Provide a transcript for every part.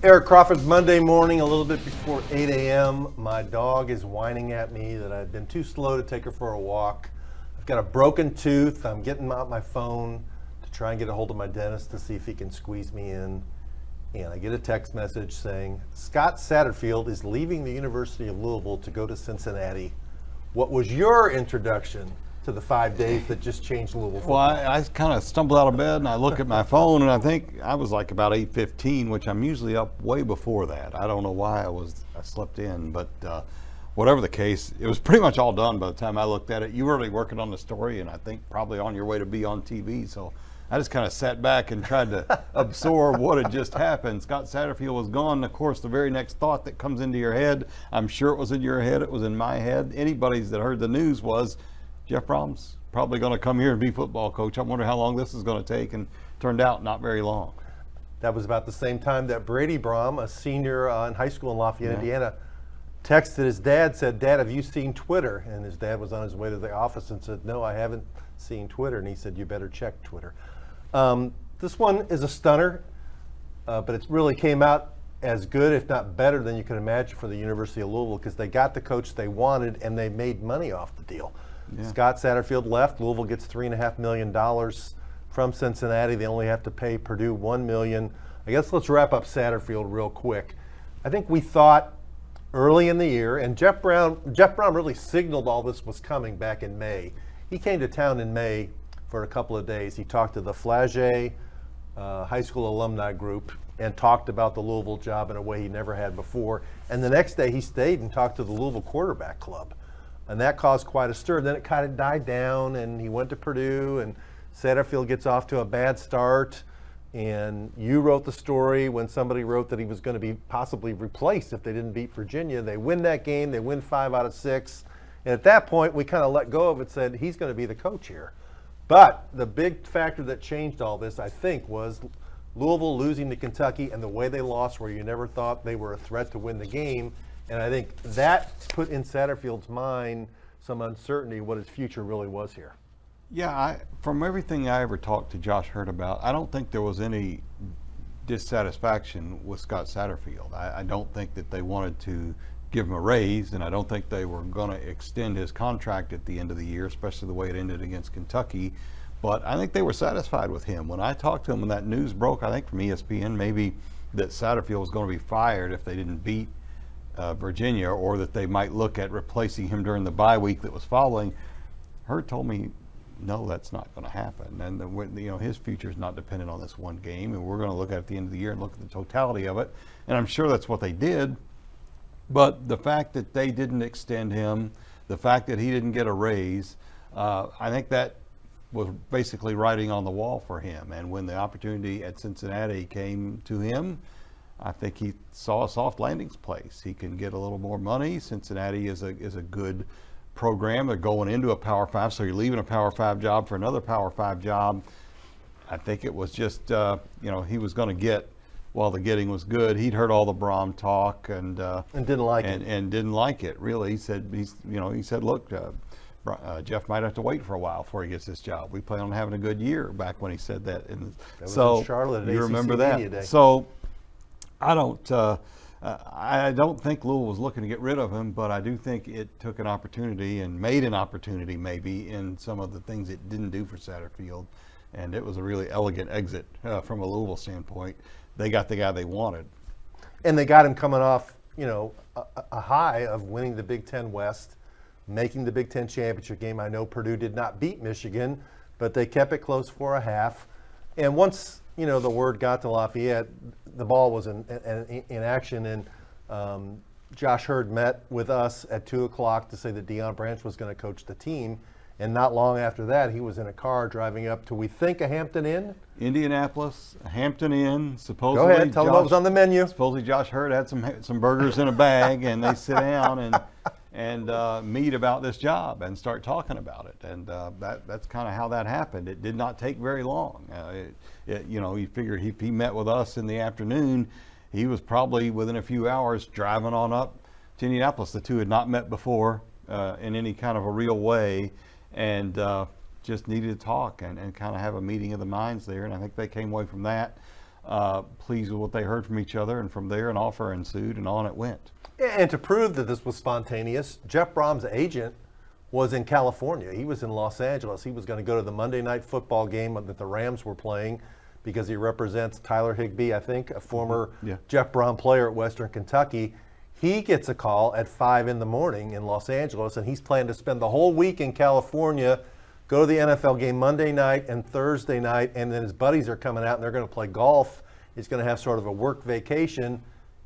Eric Crawford, Monday morning, a little bit before 8 a.m. My dog is whining at me that I've been too slow to take her for a walk. I've got a broken tooth. I'm getting out my phone to try and get a hold of my dentist to see if he can squeeze me in. And I get a text message saying, Scott Satterfield is leaving the University of Louisville to go to Cincinnati. What was your introduction to the 5 days that just changed Louisville football? Well, I kind of stumbled out of bed and I look at my phone and I think I was like about 8:15, which I'm usually up way before that. I don't know why I slept in, but whatever the case, it was pretty much all done by the time I looked at it. You were already working on the story and I think probably on your way to be on TV. So I just kind of sat back and tried to absorb what had just happened. Scott Satterfield was gone. Of course, the very next thought that comes into your head, I'm sure it was in your head, it was in my head. Anybody's that heard the news was, Jeff Brohm's probably going to come here and be football coach. I wonder how long this is going to take, and turned out not very long. That was about the same time that Brady Brohm, a senior in high school in Lafayette, Indiana, texted his dad, said, Dad, have you seen Twitter? And his dad was on his way to the office and said, no, I haven't seen Twitter. And he said, you better check Twitter. This one is a stunner, but it really came out as good, if not better, than you could imagine for the University of Louisville, because they got the coach they wanted and they made money off the deal. Yeah. Scott Satterfield left. Louisville gets $3.5 million from Cincinnati. They only have to pay Purdue $1 million. I guess let's wrap up Satterfield real quick. I think we thought early in the year, and Jeff Brohm really signaled all this was coming back in May. He came to town in May for a couple of days. He talked to the Flagey high school alumni group and talked about the Louisville job in a way he never had before. And the next day he stayed and talked to the Louisville quarterback club. And that caused quite a stir. Then it kind of died down, and he went to Purdue, and Satterfield gets off to a bad start. And you wrote the story when somebody wrote that he was going to be possibly replaced if they didn't beat Virginia. They win that game. They win 5 out of 6. And at that point, we kind of let go of it, said he's going to be the coach here. But the big factor that changed all this, I think, was Louisville losing to Kentucky and the way they lost, where you never thought they were a threat to win the game. And I think that put in Satterfield's mind some uncertainty what his future really was here. Yeah, from everything I ever talked to Josh Hurd about, I don't think there was any dissatisfaction with Scott Satterfield. I don't think that they wanted to give him a raise, and I don't think they were going to extend his contract at the end of the year, especially the way it ended against Kentucky. But I think they were satisfied with him. When I talked to him, when that news broke, I think from ESPN, maybe that Satterfield was going to be fired if they didn't beat Virginia, or that they might look at replacing him during the bye week that was following. Hurd told me, no, that's not going to happen. And his future is not dependent on this one game, and we're going to look at the end of the year and look at the totality of it. And I'm sure that's what they did. But the fact that they didn't extend him, the fact that he didn't get a raise, I think that was basically writing on the wall for him. And when the opportunity at Cincinnati came to him, I think he saw a soft landing place. He can get a little more money. Cincinnati is a good program. They're going into a Power 5, so you're leaving a Power 5 job for another Power 5 job. I think it was just, he was going to get while the getting was good. He'd heard all the Brohm talk and didn't like it. And didn't like it, really. He said, look, Jeff might have to wait for a while before he gets this job. We plan on having a good year, back when he said that. And that was in Charlotte at you ACC remember Media that. Day. So I don't think Louisville was looking to get rid of him, but I do think it took an opportunity and made an opportunity maybe in some of the things it didn't do for Satterfield. And it was a really elegant exit from a Louisville standpoint. They got the guy they wanted. And they got him coming off, a high of winning the Big Ten West, making the Big Ten championship game. I know Purdue did not beat Michigan, but they kept it close for a half. And once, the word got to Lafayette, the ball was in action. And Josh Hurd met with us at 2 o'clock to say that Deion Branch was going to coach the team. And not long after that, he was in a car driving up to, we think, a Hampton Inn? Indianapolis, Hampton Inn. Supposedly, go ahead, tell them what was on the menu. Supposedly Josh Hurd had some burgers in a bag, and they sit down and meet about this job and start talking about it. And that's kind of how that happened. It did not take very long. You figure if he met with us in the afternoon, he was probably within a few hours driving on up to Indianapolis. The two had not met before in any kind of a real way. And just needed to talk and kind of have a meeting of the minds there. And I think they came away from that pleased with what they heard from each other, and from there an offer ensued, and on it went. And to prove that this was spontaneous, Jeff Brohm's agent was in California. He was in Los Angeles. He was going to go to the Monday night football game that the Rams were playing because he represents Tyler Higbee, I think, a former Jeff Brohm player at Western Kentucky. He gets a call at 5 in the morning in Los Angeles, and he's planning to spend the whole week in California, go to the NFL game Monday night and Thursday night, and then his buddies are coming out and they're going to play golf. He's going to have sort of a work vacation.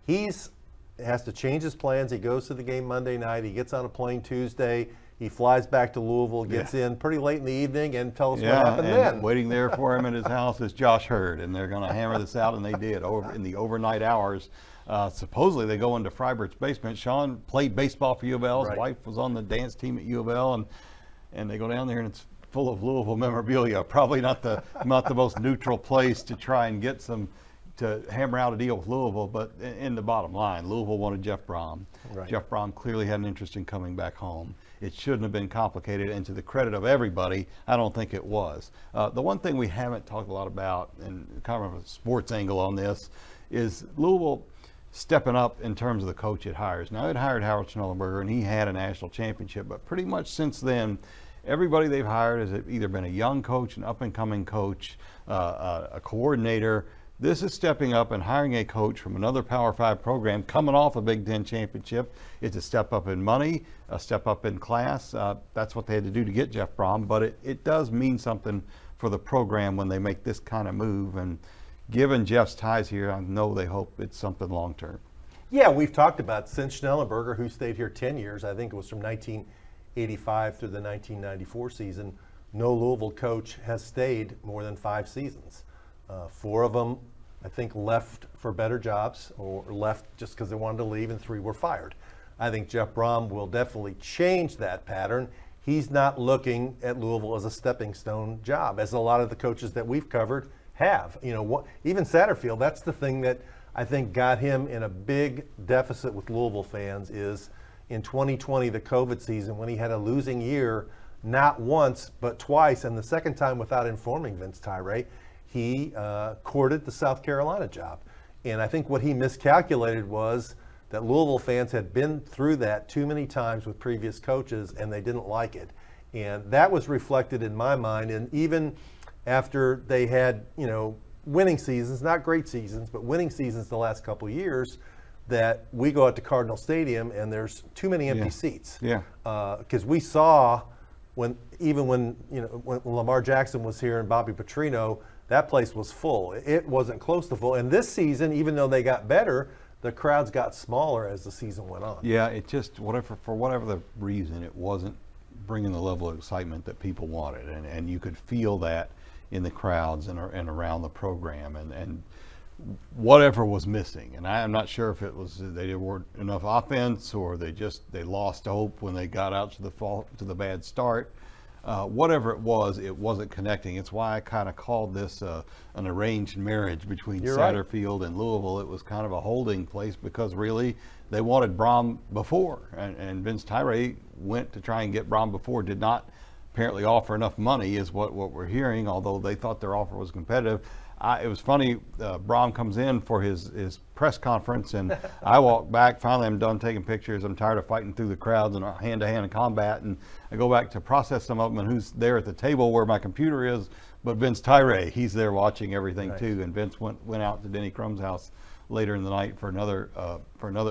Has to change his plans. He goes to the game Monday night. He gets on a plane Tuesday. He flies back to Louisville, gets in pretty late in the evening, and tell us what happened then. Waiting there for him at his house is Josh Hurd, and they're going to hammer this out, and they did in the overnight hours. Supposedly they go into Freibert's basement. Sean played baseball for U of L. His wife was on the dance team at U of L, and they go down there, and it's full of Louisville memorabilia. Probably not the most neutral place to try and get to hammer out a deal with Louisville, but in the bottom line, Louisville wanted Jeff Brohm. Jeff Brohm clearly had an interest in coming back home. It shouldn't have been complicated, and to the credit of everybody, I don't think it was. The one thing we haven't talked a lot about, and kind of a sports angle on this, is Louisville stepping up in terms of the coach it hires. Now, it hired Howard Schnellenberger, and he had a national championship, but pretty much since then, everybody they've hired has either been a young coach, an up-and-coming coach, a coordinator. This is stepping up and hiring a coach from another Power 5 program coming off a Big Ten championship. It's a step up in money, a step up in class. That's what they had to do to get Jeff Brohm, but it does mean something for the program when they make this kind of move. And given Jeff's ties here, I know they hope it's something long term. Yeah, we've talked about since Schnellenberger, who stayed here 10 years, I think it was from 1985 through the 1994 season, no Louisville coach has stayed more than 5 seasons. 4 of them, I think, left for better jobs or left just because they wanted to leave, and 3 were fired. I think Jeff Brohm will definitely change that pattern. He's not looking at Louisville as a stepping stone job, as a lot of the coaches that we've covered have. Even Satterfield, that's the thing that I think got him in a big deficit with Louisville fans is in 2020, the COVID season, when he had a losing year, not once, but twice, and the second time without informing Vince Tyra, he courted the South Carolina job. And I think what he miscalculated was that Louisville fans had been through that too many times with previous coaches, and they didn't like it. And that was reflected in my mind. And even after they had, winning seasons, not great seasons, but winning seasons the last couple of years, that we go out to Cardinal Stadium and there's too many empty seats. Yeah. Because we saw when Lamar Jackson was here and Bobby Petrino, that place was full. It wasn't close to full. And this season, even though they got better, the crowds got smaller as the season went on. Yeah, it just, for whatever the reason, it wasn't bringing the level of excitement that people wanted. And you could feel that in the crowds and around the program. And whatever was missing. And I'm not sure if it was they weren't enough offense or they lost hope when they got out to the bad start. Whatever it wasn't connecting. It's why I kind of called this an arranged marriage between Satterfield and Louisville. It was kind of a holding place because really they wanted Brohm before, and Vince Tyra went to try and get Brohm before, did not apparently offer enough money is what we're hearing, although they thought their offer was competitive. It was funny, Brohm comes in for his press conference, and I walk back. Finally, I'm done taking pictures. I'm tired of fighting through the crowds and hand-to-hand combat, and I go back to process some of them, and who's there at the table where my computer is, but Vince Tyra. He's there watching everything too, and Vince went out to Denny Crum's house later in the night for another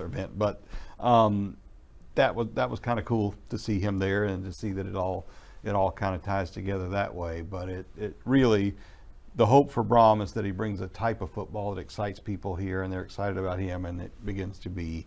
event. But that was kind of cool to see him there and to see that it all kind of ties together that way. But it really, the hope for Brohm is that he brings a type of football that excites people here, and they're excited about him, and it begins to be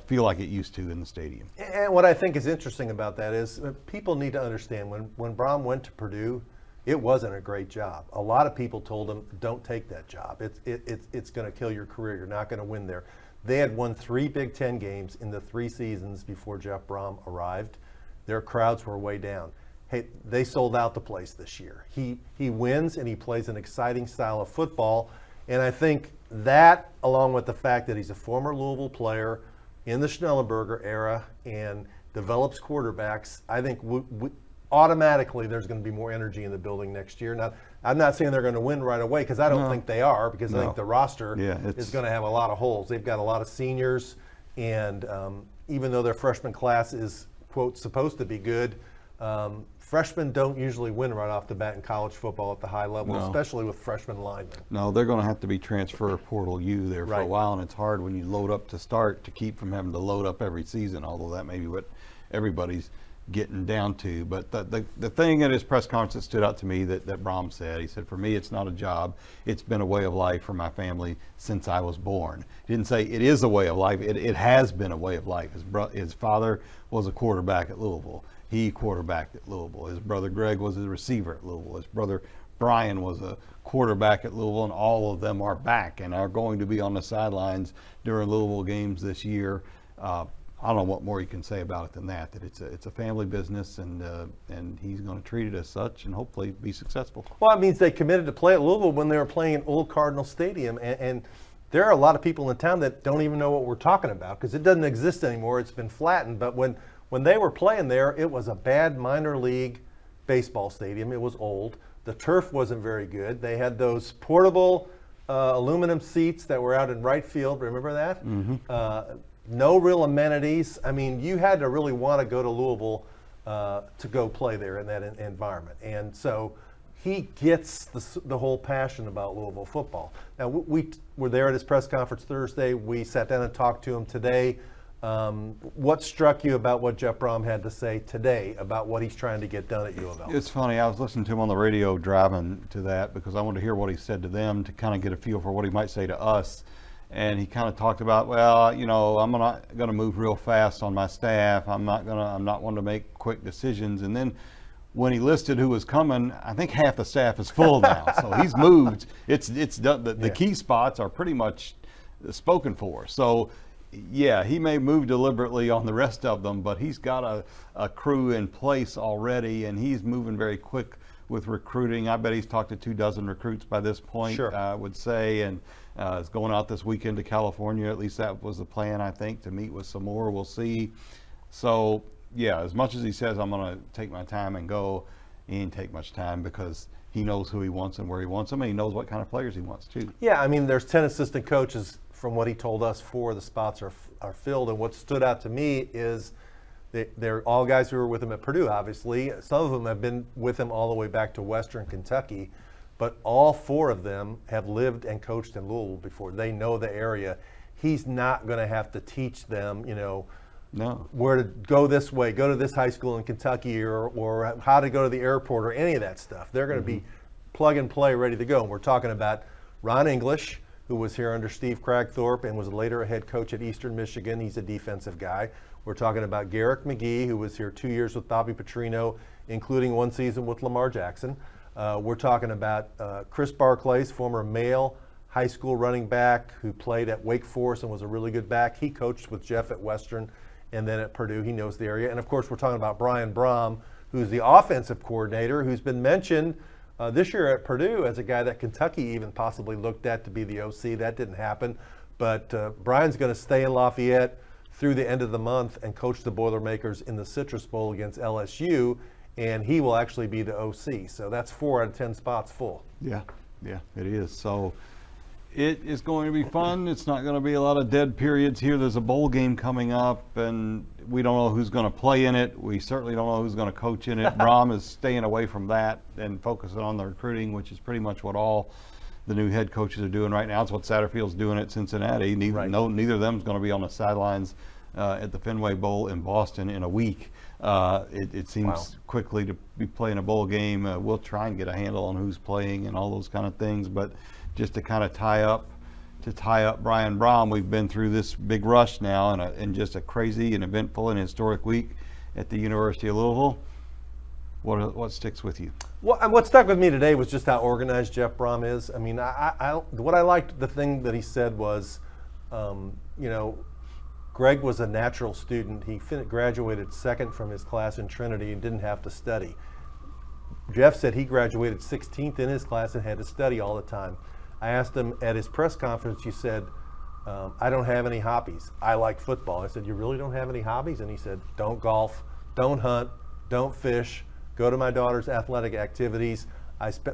feel like it used to in the stadium. And what I think is interesting about that is people need to understand when Brohm went to Purdue, it wasn't a great job. A lot of people told him, don't take that job. It's going to kill your career. You're not going to win there. They had won 3 Big Ten games in the 3 seasons before Jeff Brohm arrived. Their crowds were way down. Hey, they sold out the place this year. He wins and he plays an exciting style of football. And I think that, along with the fact that he's a former Louisville player in the Schnellenberger era and develops quarterbacks, I think automatically there's going to be more energy in the building next year. Now, I'm not saying they're going to win right away, because I don't think they are, because I think the roster is going to have a lot of holes. They've got a lot of seniors, and even though their freshman class is, quote, supposed to be good, freshmen don't usually win right off the bat in college football at the high level, especially with freshman linemen. No, they're going to have to be transfer portal U there for a while, and it's hard when you load up to start to keep from having to load up every season, although that may be what everybody's getting down to. But the thing at his press conference that stood out to me that Brohm said, he said, for me, it's not a job. It's been a way of life for my family since I was born. He didn't say it is a way of life. It has been a way of life. His father was a quarterback at Louisville. He quarterbacked at Louisville. His brother Greg was a receiver at Louisville. His brother Brian was a quarterback at Louisville, and all of them are back and are going to be on the sidelines during Louisville games this year. I don't know what more you can say about it than that it's a family business, and he's going to treat it as such and hopefully be successful. Well, it means they committed to play at Louisville when they were playing at Old Cardinal Stadium, and there are a lot of people in town that don't even know what we're talking about, because it doesn't exist anymore. It's been flattened. But when they were playing there, it was a bad minor league baseball stadium. It was old. The turf wasn't very good. They had those portable aluminum seats that were out in right field. Remember that? Mm-hmm. No real amenities. I mean, you had to really want to go to Louisville to go play there in that environment. And so he gets the whole passion about Louisville football. Now, we were there at his press conference Thursday. We sat down and talked to him today. What struck you about what Jeff Brohm had to say today about what he's trying to get done at U of L? It's funny. I was listening to him on the radio driving to that because I wanted to hear what he said to them to kind of get a feel for what he might say to us. And he kind of talked about, well, you know, I'm not going to move real fast on my staff. I'm not one to make quick decisions. And then when he listed who was coming, I think half the staff is full now. So he's moved. It's done. The key spots are pretty much spoken for. So yeah, he may move deliberately on the rest of them, but he's got a crew in place already, and he's moving very quick with recruiting. I bet he's talked to 24 recruits by this point, sure. I would say, and is going out this weekend to California. At least that was the plan, I think, to meet with some more. We'll see. So yeah, as much as he says I'm going to take my time and go, he ain't take much time because he knows who he wants and where he wants them, and he knows what kind of players he wants too. Yeah, I mean, there's 10 assistant coaches. From what he told us, 4 of the spots are filled. And what stood out to me is they're all guys who were with him at Purdue, obviously. Some of them have been with him all the way back to Western Kentucky, but all 4 of them have lived and coached in Louisville before. They know the area. He's not going to have to teach them, you know, where to go this way, go to this high school in Kentucky, or how to go to the airport, or any of that stuff. They're going to be plug and play, ready to go. And we're talking about Ron English, who was here under Steve Cragthorpe and was later a head coach at Eastern Michigan. He's a defensive guy. We're talking about Garrick McGee, who was here 2 years with Bobby Petrino, including 1 season with Lamar Jackson. We're talking about Chris Barclays, former male high school running back who played at Wake Forest and was a really good back. He coached with Jeff at Western and then at Purdue. He knows the area. And of course, we're talking about Brian Brohm, who's the offensive coordinator, who's been mentioned this year at Purdue as a guy that Kentucky even possibly looked at to be the OC. That didn't happen. But Brian's going to stay in Lafayette through the end of the month and coach the Boilermakers in the Citrus Bowl against LSU, and he will actually be the OC. So that's 4 out of 10 spots full. Yeah, it is. So it is going to be fun. It's not going to be a lot of dead periods here. There's a bowl game coming up, and we don't know who's going to play in it. We certainly don't know who's going to coach in it. Brohm is staying away from that and focusing on the recruiting, which is pretty much what all the new head coaches are doing right now. It's what Satterfield's doing at Cincinnati. Neither of them is going to be on the sidelines at the Fenway Bowl in Boston in a week. It seems quickly to be playing a bowl game. We'll try and get a handle on who's playing and all those kind of things, but just to kind of tie up Brian Brohm, we've been through this big rush now and just a crazy and eventful and historic week at the University of Louisville. What sticks with you? Well, what stuck with me today was just how organized Jeff Brohm is. I mean, what I liked, the thing that he said was, you know, Greg was a natural student. He graduated second from his class in Trinity and didn't have to study. Jeff said he graduated 16th in his class and had to study all the time. I asked him at his press conference, you said, I don't have any hobbies. I like football. I said, you really don't have any hobbies? And he said, don't golf, don't hunt, don't fish, go to my daughter's athletic activities.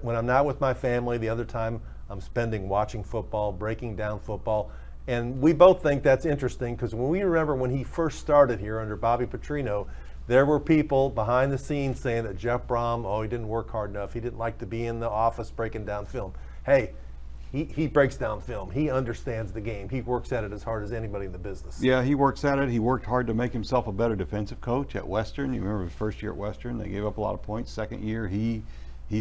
When I'm not with my family, the other time I'm spending watching football, breaking down football. And we both think that's interesting because when we remember when he first started here under Bobby Petrino, there were people behind the scenes saying that Jeff Brohm, he didn't work hard enough. He didn't like to be in the office breaking down film. Hey, he breaks down film. He understands the game. He works at it as hard as anybody in the business. Yeah, he works at it. He worked hard to make himself a better defensive coach at Western. You remember his first year at Western, they gave up a lot of points. Second year, he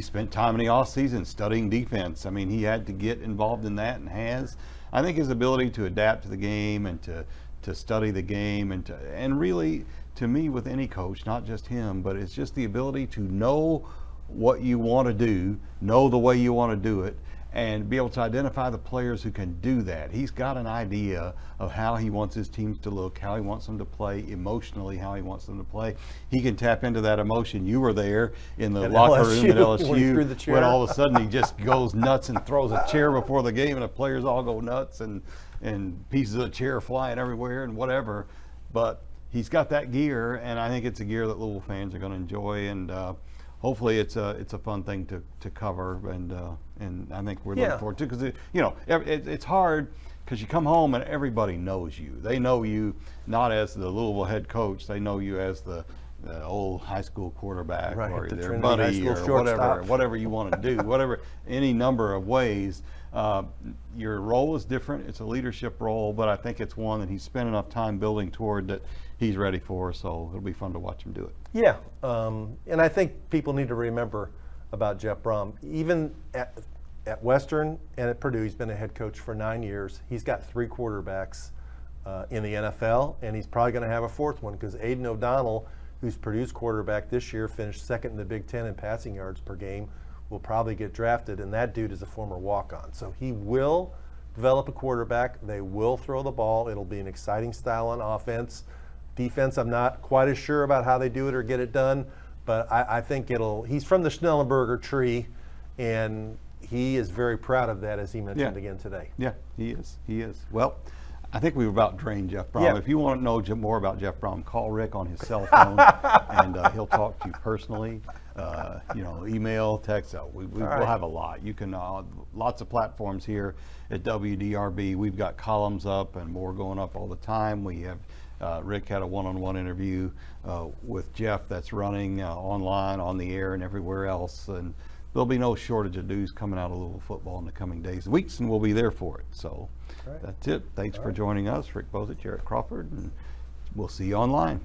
spent time in the off season studying defense. I mean, he had to get involved in that and has. I think his ability to adapt to the game and to study the game and really, to me, with any coach, not just him, but it's just the ability to know what you want to do, know the way you want to do it, and be able to identify the players who can do that. He's got an idea of how he wants his teams to look, how he wants them to play emotionally, how he wants them to play. He can tap into that emotion. You were there in the locker room at LSU when all of a sudden he just goes nuts and throws a chair before the game and the players all go nuts and pieces of the chair flying everywhere and whatever. But he's got that gear, and I think it's a gear that Louisville fans are going to enjoy, and hopefully it's a fun thing to cover, and I think we're looking forward to it because it's hard because you come home and everybody knows you. They know you not as the Louisville head coach. They know you as the old high school quarterback or their buddy or whatever you want to do, any number of ways. Your role is different. It's a leadership role, but I think it's one that he's spent enough time building toward that he's ready for, so it'll be fun to watch him do it. Yeah, and I think people need to remember about Jeff Brohm. Even at Western and at Purdue, he's been a head coach for 9 years. He's got 3 quarterbacks in the NFL, and he's probably going to have a 4th one because Aiden O'Donnell, who's Purdue's quarterback this year, finished 2nd in the Big Ten in passing yards per game, will probably get drafted, and that dude is a former walk-on. So he will develop a quarterback. They will throw the ball. It'll be an exciting style on offense. Defense, I'm not quite as sure about how they do it or get it done, but I think he's from the Schnellenberger tree, and he is very proud of that, as he mentioned again today. Yeah, he is. Well, I think we've about drained Jeff Brohm. If you want to know more about Jeff Brohm, call Rick on his cell phone, and he'll talk to you personally. Email, text. We'll have a lot. You can lots of platforms here at WDRB. We've got columns up and more going up all the time. We have Rick had a one-on-one interview with Jeff that's running online, on the air, and everywhere else. And there'll be no shortage of news coming out of Louisville football in the coming days and weeks, and we'll be there for it. So that's it. Thanks for joining us, Rick Bozich, Eric Crawford, and we'll see you online.